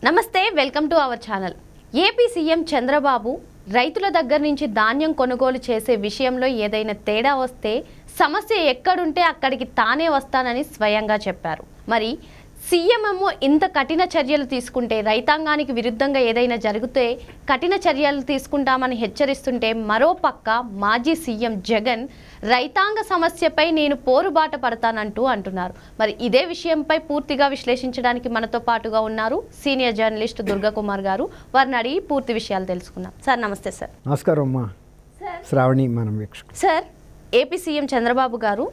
నమస్తే, welcome to our channel. AP CM Chandrababu రైతుల దగ్గర నుంచి ధాన్యం కొనుగోలు చేసే విషయంలో ఏదైనా తేడా వస్తే సమస్య ఎక్కడుంటే అక్కడికి తానే వస్తానని స్వయంగా చెప్పారు. మరి సీఎం ఏమో ఇంత కఠిన చర్యలు తీసుకుంటే, రైతాంగానికి విరుద్ధంగా ఏదైనా జరిగితే కఠిన చర్యలు తీసుకుంటామని హెచ్చరిస్తుంటే, మరో పక్క మాజీ సీఎం జగన్ రైతాంగ సమస్యపై నేను పోరుబాట పడతానంటూ అంటున్నారు. మరి ఇదే విషయంపై పూర్తిగా విశ్లేషించడానికి మనతో పాటుగా ఉన్నారు సీనియర్ జర్నలిస్ట్ దుర్గాకుమార్ గారు. వారిని అడిగి పూర్తి విషయాలు తెలుసుకుందాం. సార్ నమస్తే. సార్ నమస్కారం అమ్మా. శ్రావణి మనం సార్, ఏపీ సీఎం చంద్రబాబు గారు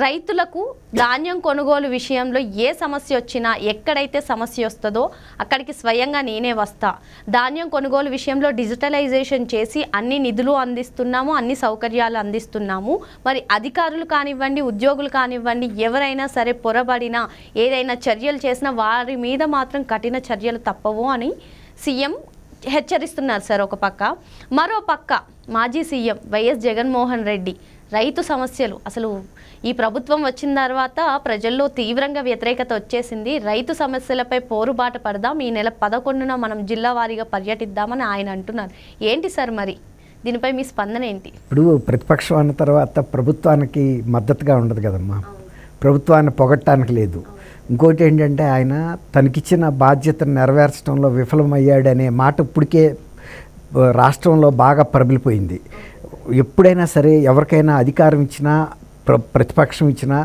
రైతులకు ధాన్యం కొనుగోలు విషయంలో ఏ సమస్య వచ్చినా, ఎక్కడైతే సమస్య వస్తుందో అక్కడికి స్వయంగా నేనే వస్తా, ధాన్యం కొనుగోలు విషయంలో డిజిటలైజేషన్ చేసి అన్ని నిధులు అందిస్తున్నాము, అన్ని సౌకర్యాలు అందిస్తున్నాము, మరి అధికారులు కానివ్వండి, ఉద్యోగులు కానివ్వండి, ఎవరైనా సరే పొరబడినా ఏదైనా చర్యలు చేసినా వారి మీద మాత్రం కఠిన చర్యలు తప్పవు అని సీఎం హెచ్చరిస్తున్నారు సార్ ఒక పక్క. మరో పక్క మాజీ సీఎం వైఎస్ జగన్మోహన్ రెడ్డి రైతు సమస్యలు, అసలు ఈ ప్రభుత్వం వచ్చిన తర్వాత ప్రజల్లో తీవ్రంగా వ్యతిరేకత వచ్చేసింది, రైతు సమస్యలపై పోరుబాట పడదాం, ఈ నెల 11న మనం జిల్లా వారీగా పర్యటిద్దామని ఆయన అంటున్నారు. ఏంటి సార్ మరి దీనిపై మీ స్పందన ఏంటి? ఇప్పుడు ప్రతిపక్షం అన్న తర్వాత ప్రభుత్వానికి మద్దతుగా ఉండదు కదమ్మా, ప్రభుత్వాన్ని పొగట్టడానికి లేదు. ఇంకోటి ఏంటంటే ఆయన తనకిచ్చిన బాధ్యతను నెరవేర్చడంలో విఫలమయ్యాడనే మాట ఇప్పటికే రాష్ట్రంలో బాగా ప్రబలిపోయింది. ఎప్పుడైనా సరే ఎవరికైనా అధికారం ఇచ్చినా, ప్రతిపక్షం ఇచ్చినా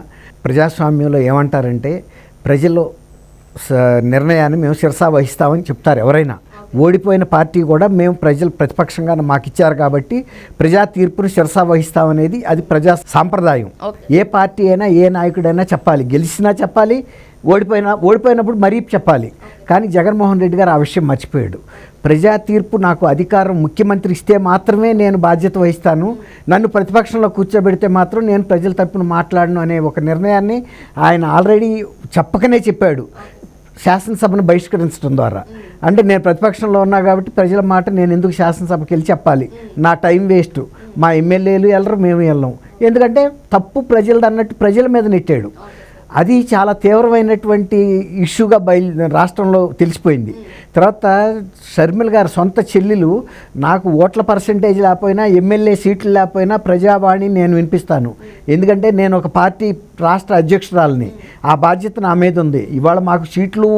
ప్రజాస్వామ్యంలో ఏమంటారంటే ప్రజలు నిర్ణయాన్ని మేము శిరసా వహిస్తామని చెప్తారు. ఎవరైనా ఓడిపోయిన పార్టీ కూడా మేము ప్రజలు ప్రతిపక్షంగా మాకు ఇచ్చారు కాబట్టి ప్రజా తీర్పును శిరసా వహిస్తామనేది అది ప్రజా సాంప్రదాయం. ఏ పార్టీ అయినా ఏ నాయకుడైనా చెప్పాలి, గెలిచినా చెప్పాలి, ఓడిపోయినప్పుడు మరీ చెప్పాలి. కానీ జగన్మోహన్ రెడ్డి గారు ఆ విషయం మర్చిపోయాడు. ప్రజా తీర్పు, నాకు అధికారం ముఖ్యమంత్రి ఇస్తే మాత్రమే నేను బాధ్యత వహిస్తాను, నన్ను ప్రతిపక్షంలో కూర్చోబెడితే మాత్రం నేను ప్రజల తరపున మాట్లాడను అనే ఒక నిర్ణయాన్ని ఆయన ఆల్రెడీ చెప్పకనే చెప్పాడు, శాసనసభను బహిష్కరించడం ద్వారా. అంటే నేను ప్రతిపక్షంలో ఉన్నా కాబట్టి ప్రజల మాట నేను ఎందుకు శాసనసభకి వెళ్ళి చెప్పాలి, నా టైం వేస్ట్, మా ఎమ్మెల్యేలు వెళ్ళరు, మేము వెళ్ళం, ఎందుకంటే తప్పు ప్రజలది అన్నట్టు ప్రజల మీద నెట్టాడు. అది చాలా తీవ్రమైనటువంటి ఇష్యూగా రాష్ట్రంలో తెలిసిపోయింది. తర్వాత షర్మిల గారు సొంత చెల్లెలు, నాకు ఓట్ల పర్సంటేజ్ లేకపోయినా, ఎమ్మెల్యే సీట్లు లేకపోయినా ప్రజావాణి నేను వినిపిస్తాను, ఎందుకంటే నేను ఒక పార్టీ రాష్ట్ర అధ్యక్షురాలని, ఆ బాధ్యత నా మీద ఉంది. ఇవాళ మాకు సీట్లు,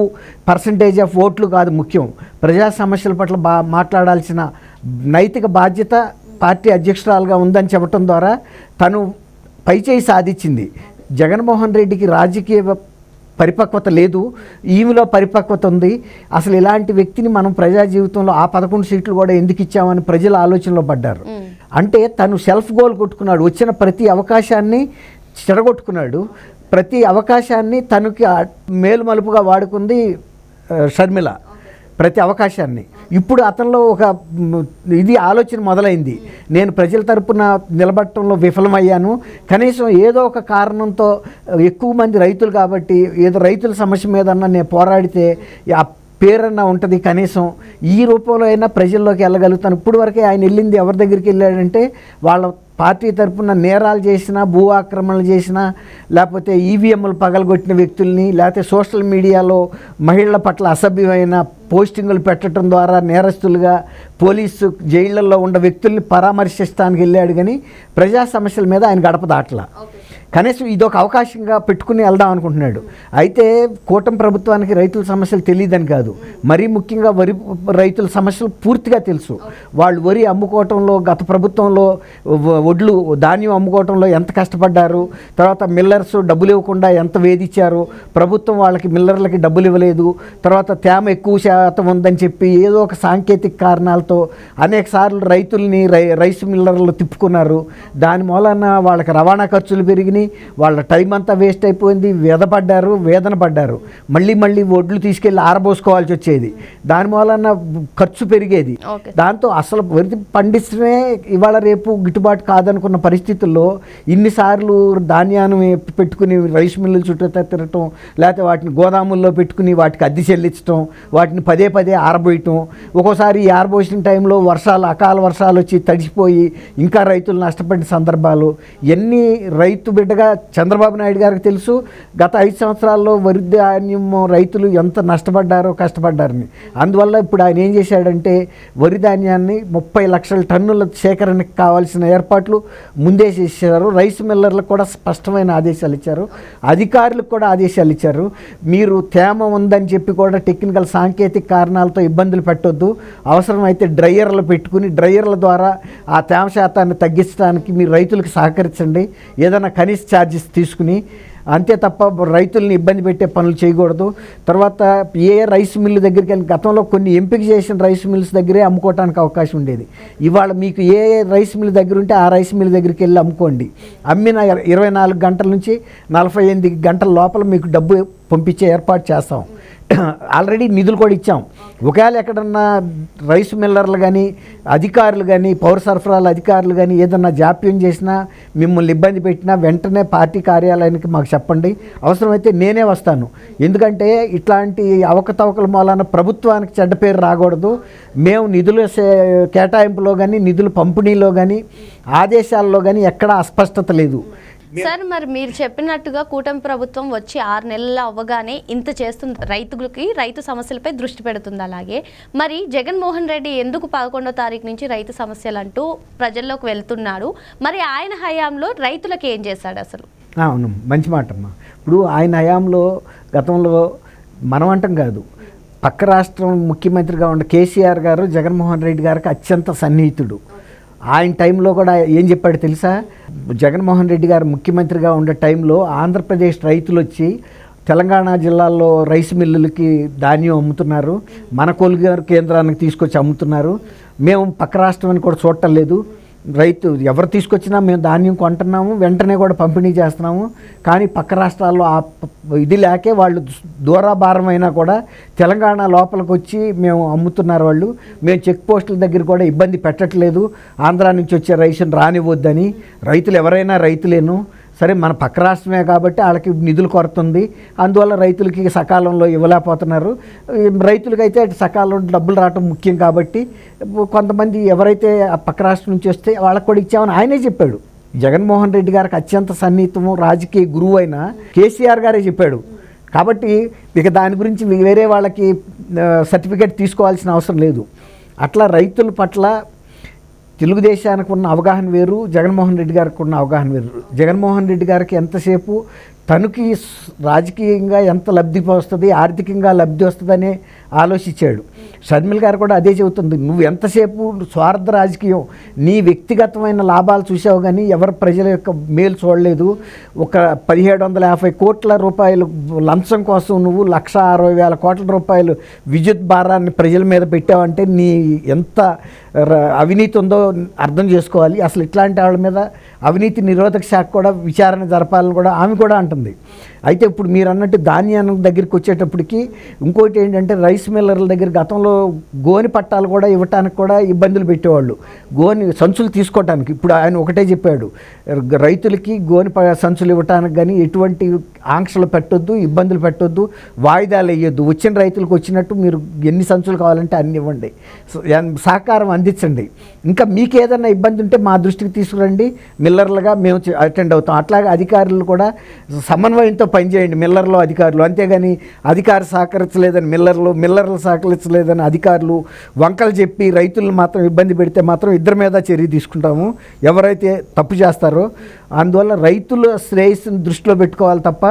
పర్సంటేజ్ ఆఫ్ ఓట్లు కాదు ముఖ్యం, ప్రజా సమస్యల పట్ల మాట్లాడాల్సిన నైతిక బాధ్యత పార్టీ అధ్యక్షురాలుగా ఉందని చెప్పడం ద్వారా తను పైచేయి సాధించింది. జగన్మోహన్ రెడ్డికి రాజకీయ పరిపక్వత లేదు, ఈమెలో పరిపక్వత ఉంది. అసలు ఇలాంటి వ్యక్తిని మనం ప్రజా జీవితంలో ఆ 11 సీట్లు కూడా ఎందుకు ఇచ్చామని ప్రజల ఆలోచనలో పడ్డారు. అంటే తను సెల్ఫ్ గోల్ కొట్టుకున్నాడు, వచ్చిన ప్రతి అవకాశాన్ని చెడగొట్టుకున్నాడు, ప్రతి అవకాశాన్ని తనకి మేలు మలుపుగా వాడుకుంది షర్మిల, ప్రతి అవకాశాన్ని. ఇప్పుడు అతనిలో ఒక ఇది ఆలోచన మొదలైంది, నేను ప్రజల తరపున నిలబడటంలో విఫలమయ్యాను, కనీసం ఏదో ఒక కారణంతో ఎక్కువ మంది రైతులు కాబట్టి ఏదో రైతుల సమస్య మీదన్నా నేను పోరాడితే ఆ పేరన్నా ఉంటుంది, కనీసం ఈ రూపంలో అయినా ప్రజల్లోకి వెళ్ళగలుగుతాను. ఇప్పుడు వరకే ఆయన వెళ్ళింది ఎవరి దగ్గరికి వెళ్ళాడంటే వాళ్ళ పార్టీ తరఫున నేరాలు చేసినా, భూ ఆక్రమణలు చేసినా, లేకపోతే ఈవీఎంలు పగలగొట్టిన వ్యక్తుల్ని, లేకపోతే సోషల్ మీడియాలో మహిళల పట్ల అసభ్యమైన పోస్టింగులు పెట్టడం ద్వారా నేరస్తులుగా పోలీసు జైళ్లలో ఉన్న వ్యక్తుల్ని పరామర్శించడానికి వెళ్ళాడు. కానీ ప్రజా సమస్యల మీద ఆయన గడప దాటలా. కనీసం ఇదొక అవకాశంగా పెట్టుకుని వెళ్దాం అనుకుంటున్నాడు. అయితే కూటమి ప్రభుత్వానికి రైతుల సమస్యలు తెలియదని కాదు, మరీ ముఖ్యంగా వరి రైతుల సమస్యలు పూర్తిగా తెలుసు. వాళ్ళు వరి అమ్ముకోవటంలో గత ప్రభుత్వంలో వడ్లు ధాన్యం అమ్ముకోవటంలో ఎంత కష్టపడ్డారు, తర్వాత మిల్లర్స్ డబ్బులు ఇవ్వకుండా ఎంత వేధించారు, ప్రభుత్వం వాళ్ళకి మిల్లర్లకి డబ్బులు ఇవ్వలేదు, తర్వాత తేమ ఎక్కువ శాతం ఉందని చెప్పి ఏదో ఒక సాంకేతిక కారణాలతో అనేక సార్లు రైతుల్ని రైస్ మిల్లర్లు తిప్పుకున్నారు. దాని మూలన వాళ్ళకి రవాణా ఖర్చులు పెరిగినాయి, వాళ్ళ టైం అంతా వేస్ట్ అయిపోయింది, వేదన పడ్డారు, మళ్ళీ ఒడ్లు తీసుకెళ్ళి ఆరబోసుకోవాల్సి వచ్చేది, దాని మూలన ఖర్చు పెరిగేది. దాంతో అసలు వరి పండిస్తమే ఇవాళ రేపు గిట్టుబాటు కాదనుకున్న పరిస్థితుల్లో ఇన్నిసార్లు ధాన్యాన్ని పెట్టుకుని రైస్ మిల్లుల చుట్టూ తిరగటం, లేకపోతే వాటిని గోదాముల్లో పెట్టుకుని వాటికి అద్దె చెల్లించడం, వాటిని పదే ఆరబోయటం, ఒక్కోసారి ఆరబోసిన టైంలో అకాల వర్షాలు వచ్చి తడిసిపోయి ఇంకా రైతులు నష్టపడిన సందర్భాలు, ఎన్ని రైతు బిడ్డ డెఫినెట్గా చంద్రబాబు నాయుడు గారికి తెలుసు గత 5 సంవత్సరాల్లో వరి ధాన్యం రైతులు ఎంత నష్టపడ్డారో కష్టపడ్డారని. అందువల్ల ఇప్పుడు ఆయన ఏం చేశాడంటే వరి ధాన్యాన్ని 30 లక్షల టన్నుల సేకరణకు కావాల్సిన ఏర్పాట్లు ముందే చేశారు. రైస్ మిల్లర్లకు కూడా స్పష్టమైన ఆదేశాలు ఇచ్చారు, అధికారులకు కూడా ఆదేశాలు ఇచ్చారు. మీరు తేమ ఉందని చెప్పి కూడా టెక్నికల్ సాంకేతిక కారణాలతో ఇబ్బందులు పెట్టొద్దు, అవసరమైతే డ్రైయర్లు పెట్టుకుని డ్రైయర్ల ద్వారా ఆ తేమ శాతాన్ని తగ్గించడానికి మీరు రైతులకు సహకరించండి, ఏదైనా కనీస ఛార్జెస్ తీసుకుని. అంతే తప్ప రైతుల్ని ఇబ్బంది పెట్టే పనులు చేయకూడదు. తర్వాత ఏ రైస్ మిల్లు దగ్గరికి వెళ్ళి గతంలో కొన్ని ఎంపిక చేసిన రైస్ మిల్స్ దగ్గరే అమ్ముకోవడానికి అవకాశం ఉండేది. ఇవాళ మీకు ఏ రైస్ మిల్ దగ్గర ఉంటే ఆ రైస్ మిల్ దగ్గరికి వెళ్ళి అమ్ముకోండి. అమ్మిన 24 గంటల నుంచి 48 గంటల లోపల మీకు డబ్బు పంపించే ఏర్పాటు చేస్తాం. ఆల్రెడీ నిధులు కూడా ఇచ్చాం. ఒకవేళ ఎక్కడన్నా రైస్ మిల్లర్లు కానీ అధికారులు కానీ పౌర సరఫరాల అధికారులు కానీ ఏదన్నా జాప్యం చేసినా మిమ్మల్ని ఇబ్బంది పెట్టినా వెంటనే పార్టీ కార్యాలయానికి మాకు చెప్పండి, అవసరమైతే నేనే వస్తాను. ఎందుకంటే ఇట్లాంటి అవకతవకల మూలాన ప్రభుత్వానికి చెడ్డ పేరు రాకూడదు. మేము నిధుల కేటాయింపులో కానీ నిధుల పంపిణీలో కానీ ఆదేశాల్లో కానీ ఎక్కడా అస్పష్టత లేదు. సార్, మరి మీరు చెప్పినట్టుగా కూటమి ప్రభుత్వం వచ్చి 6 నెలలు అవ్వగానే ఇంత చేస్తుంది, రైతులకి రైతు సమస్యలపై దృష్టి పెడుతుంది. అలాగే మరి జగన్మోహన్ రెడ్డి ఎందుకు 11వ తారీఖు నుంచి రైతు సమస్యలు అంటూ ప్రజల్లోకి వెళ్తున్నాడు? మరి ఆయన హయాంలో రైతులకు ఏం చేశాడు అసలు? అవును, మంచి మాట అమ్మా. ఇప్పుడు ఆయన హయాంలో గతంలో మనం అంటాం కాదు, పక్క రాష్ట్రం ముఖ్యమంత్రిగా ఉన్న కేసీఆర్ గారు జగన్మోహన్ రెడ్డి గారికి అత్యంత సన్నిహితుడు. ఆయన టైంలో కూడా ఏం చెప్పాడు తెలుసా? జగన్మోహన్ రెడ్డి గారు ముఖ్యమంత్రిగా ఉండే టైంలో ఆంధ్రప్రదేశ్ రైతులు వచ్చి తెలంగాణ జిల్లాల్లో రైస్ మిల్లులకి ధాన్యం అమ్ముతున్నారు, మన కొనుగోలు కేంద్రానికి తీసుకొచ్చి అమ్ముతున్నారు. మేము పక్క రాష్ట్రాన్ని కూడా చూడటం లేదు, రైతు ఎవరు తీసుకొచ్చినా మేము ధాన్యం కొంటున్నాము, వెంటనే కూడా పంపిణీ చేస్తున్నాము. కానీ పక్క రాష్ట్రాల్లో ఆ ఇది లేకే వాళ్ళు దూరాభారమైనా కూడా తెలంగాణ లోపలికి వచ్చి మేము అమ్ముతున్నారు. వాళ్ళు మేము చెక్ పోస్టుల దగ్గర కూడా ఇబ్బంది పెట్టట్లేదు, ఆంధ్రా నుంచి వచ్చే రైసును రానివ్వద్దని. రైతులు ఎవరైనా రైతులేను, సరే మన పక్క రాష్ట్రమే కాబట్టి వాళ్ళకి నిధులు కొరత ఉంది, అందువల్ల రైతులకి సకాలంలో ఇవ్వలేకపోతున్నారు. రైతులకైతే సకాలంలో డబ్బులు రావటం ముఖ్యం కాబట్టి కొంతమంది ఎవరైతే ఆ పక్క రాష్ట్రం నుంచి వస్తే వాళ్ళకి కూడా ఇచ్చామని ఆయనే చెప్పాడు. జగన్మోహన్ రెడ్డి గారికి అత్యంత సన్నిహితము రాజకీయ గురువు అయిన కేసీఆర్ గారే చెప్పాడు. కాబట్టి ఇక దాని గురించి వేరే వాళ్ళకి సర్టిఫికేట్ తీసుకోవాల్సిన అవసరం లేదు. అట్లా రైతుల పట్ల తెలుగుదేశానికి ఉన్న అవగాహన వేరు, జగన్మోహన్ రెడ్డి గారికి ఉన్న అవగాహన వేరు. జగన్మోహన్ రెడ్డి గారికి ఎంతసేపు తనకి రాజకీయంగా ఎంత లబ్ధి వస్తుంది, ఆర్థికంగా లబ్ధి వస్తుందనే ఆలోచించాడు. షర్మిల గారు కూడా అదే చెబుతుంది, నువ్వు ఎంతసేపు స్వార్థ రాజకీయం, నీ వ్యక్తిగతమైన లాభాలు చూసావు కానీ ఎవరు ప్రజల యొక్క మేలు చూడలేదు. ఒక 1750 కోట్ల రూపాయలు లంచం కోసం నువ్వు 1,60,000 కోట్ల రూపాయలు విద్యుత్ భారాన్ని ప్రజల మీద పెట్టావంటే నీ ఎంత అవినీతి ఉందో అర్థం చేసుకోవాలి. అసలు ఇట్లాంటి వాళ్ళ మీద అవినీతి నిరోధక శాఖ కూడా విచారణ జరపాలని కూడా ఆమె కూడా అంటుంది. అయితే ఇప్పుడు మీరు అన్నట్టు ధాన్యాన్ని దగ్గరికి వచ్చేటప్పటికి ఇంకోటి ఏంటంటే రైస్ మిల్లర్ల దగ్గర గతంలో గోని పట్టాలు కూడా ఇవ్వటానికి కూడా ఇబ్బందులు పెట్టేవాళ్ళు, గోని సంచులు తీసుకోవటానికి. ఇప్పుడు ఆయన ఒకటే చెప్పాడు, రైతులకి గోని సంచులు ఇవ్వటానికి కానీ ఎటువంటి ఆంక్షలు పెట్టొద్దు, ఇబ్బందులు పెట్టొద్దు, వాయిదాలు వేయొద్దు, వచ్చిన రైతులకు వచ్చినట్టు మీరు ఎన్ని సంచులు కావాలంటే అన్ని ఇవ్వండి, సహకారం అందించండి. ఇంకా మీకు ఏదైనా ఇబ్బంది ఉంటే మా దృష్టికి తీసుకురండి, మిల్లర్లుగా మేము అటెండ్ అవుతాం. అట్లాగే అధికారులు కూడా సమన్వయంతో పనిచేయండి, మిల్లర్లు అధికారులు. అంతేగాని అధికారి సహకరించలేదని మిల్లర్లు సహకరించలేదని అధికారులు వంకలు చెప్పి రైతులను మాత్రం ఇబ్బంది పెడితే మాత్రం ఇద్దరి మీద చర్య తీసుకుంటాము, ఎవరైతే తప్పు చేస్తారో. అందువల్ల రైతుల శ్రేయస్సును దృష్టిలో పెట్టుకోవాలి తప్ప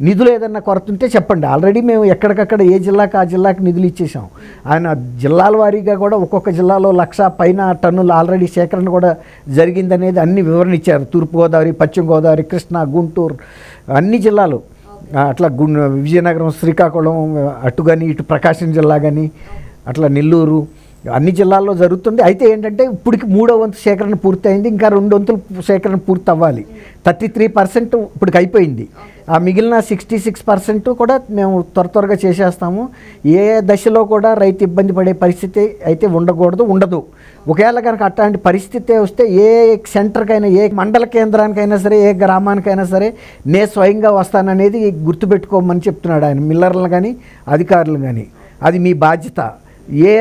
నిధులు ఏదన్నా కొరత ఉంటే చెప్పండి. ఆల్రెడీ మేము ఎక్కడికక్కడ ఏ జిల్లాకు ఆ జిల్లాకి నిధులు ఇచ్చేసాం. ఆయన జిల్లాల వారీగా కూడా ఒక్కొక్క జిల్లాలో 1,00,000 పైన టన్నులు ఆల్రెడీ సేకరణ కూడా జరిగిందనేది అన్ని వివరణ ఇచ్చారు. తూర్పుగోదావరి, పశ్చిమ గోదావరి, కృష్ణా, గుంటూరు అన్ని జిల్లాలు, అట్లా విజయనగరం, శ్రీకాకుళం అటు కానీ ఇటు ప్రకాశం జిల్లా కానీ అట్లా నెల్లూరు అన్ని జిల్లాల్లో జరుగుతుంది. అయితే ఏంటంటే ఇప్పటికి 3వ వంతు సేకరణ పూర్తయింది, ఇంకా 2 వంతులు సేకరణ పూర్తి అవ్వాలి. 33% ఇప్పటికి అయిపోయింది. ఆ మిగిలిన 66% కూడా మేము త్వరగా చేసేస్తాము. ఏ దశలో కూడా రైతు ఇబ్బంది పడే పరిస్థితి అయితే ఉండదు. ఒకవేళ కనుక అట్లాంటి పరిస్థితి వస్తే ఏ సెంటర్కైనా, ఏ మండల కేంద్రానికైనా సరే, ఏ గ్రామానికైనా సరే నేను స్వయంగా వస్తాననేది గుర్తుపెట్టుకోమని చెప్తున్నాడు ఆయన, మిల్లర్లు కానీ అధికారులు కానీ. అది మీ బాధ్యత. ఏ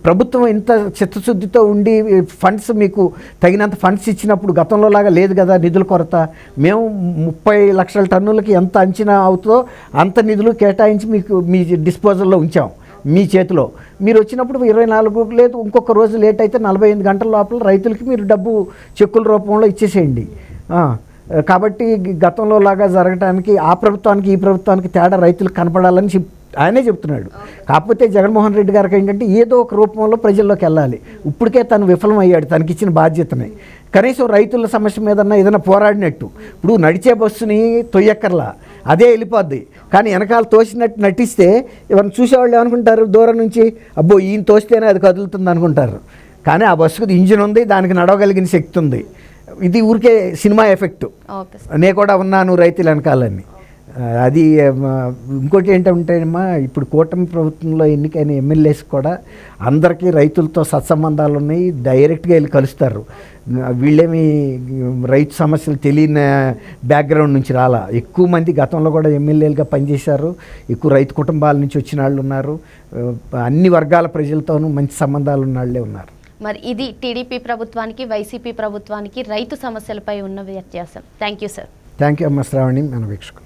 ప్రభుత్వం ఇంత చిత్తశుద్ధితో ఉండి ఫండ్స్ మీకు తగినంత ఫండ్స్ ఇచ్చినప్పుడు గతంలో లాగా లేదు కదా నిధుల కొరత. మేము 30 లక్షల టన్నులకి ఎంత అంచనా అవుతుందో అంత నిధులు కేటాయించి మీకు మీ డిస్పోజల్లో ఉంచాం మీ చేతిలో. మీరు వచ్చినప్పుడు 24 లేదు ఇంకొక రోజు లేట్ అయితే 48 గంటల లోపల రైతులకి మీరు డబ్బు చెక్కుల రూపంలో ఇచ్చేసేయండి. కాబట్టి గతంలో లాగా జరగడానికి ఆ ప్రభుత్వానికి ఈ ప్రభుత్వానికి తేడా రైతులకు కనపడాలని ఆయనే చెప్తున్నాడు. కాకపోతే జగన్మోహన్ రెడ్డి గారికి ఏంటంటే ఏదో ఒక రూపంలో ప్రజల్లోకి వెళ్ళాలి. ఇప్పటికే తను విఫలం అయ్యాడు తనకిచ్చిన బాధ్యతని. కనీసం రైతుల సమస్య మీద ఏదైనా పోరాడినట్టు. ఇప్పుడు నడిచే బస్సుని తొయ్యక్కర్లా, అదే వెళ్ళిపోద్ది. కానీ వెనకాల తోసినట్టు నటిస్తే ఎవరిని చూసేవాళ్ళు ఏమనుకుంటారు, దూరం నుంచి అబ్బో ఈయన తోస్తేనే అది కదులుతుంది అనుకుంటారు. కానీ ఆ బస్సుకు ఇంజిన్ ఉంది, దానికి నడవగలిగిన శక్తి ఉంది. ఇది ఊరికే సినిమా ఎఫెక్ట్. నే కూడా ఉన్నాను రైతులు వెనకాలని. అది ఇంకోటి ఏంటంటేమా, ఇప్పుడు కూటమి ప్రభుత్వంలో ఎన్నికైన ఎమ్మెల్యేస్ కూడా అందరికీ రైతులతో సత్సంబంధాలు ఉన్నాయి, డైరెక్ట్గా వెళ్ళి కలుస్తారు. వీళ్ళేమి రైతు సమస్యలు తెలియని బ్యాక్గ్రౌండ్ నుంచి రాలా. ఎక్కువ మంది గతంలో కూడా ఎమ్మెల్యేలుగా పనిచేశారు, ఎక్కువ రైతు కుటుంబాల నుంచి వచ్చిన వాళ్ళు ఉన్నారు, అన్ని వర్గాల ప్రజలతోనూ మంచి సంబంధాలు ఉన్న వాళ్ళే ఉన్నారు. మరి ఇది టీడీపీ ప్రభుత్వానికి వైసీపీ ప్రభుత్వానికి రైతు సమస్యలపై ఉన్న వ్యత్యాసం. Thank you sir. Thank you అమ్మ శ్రావణి, మన వీక్షకులు.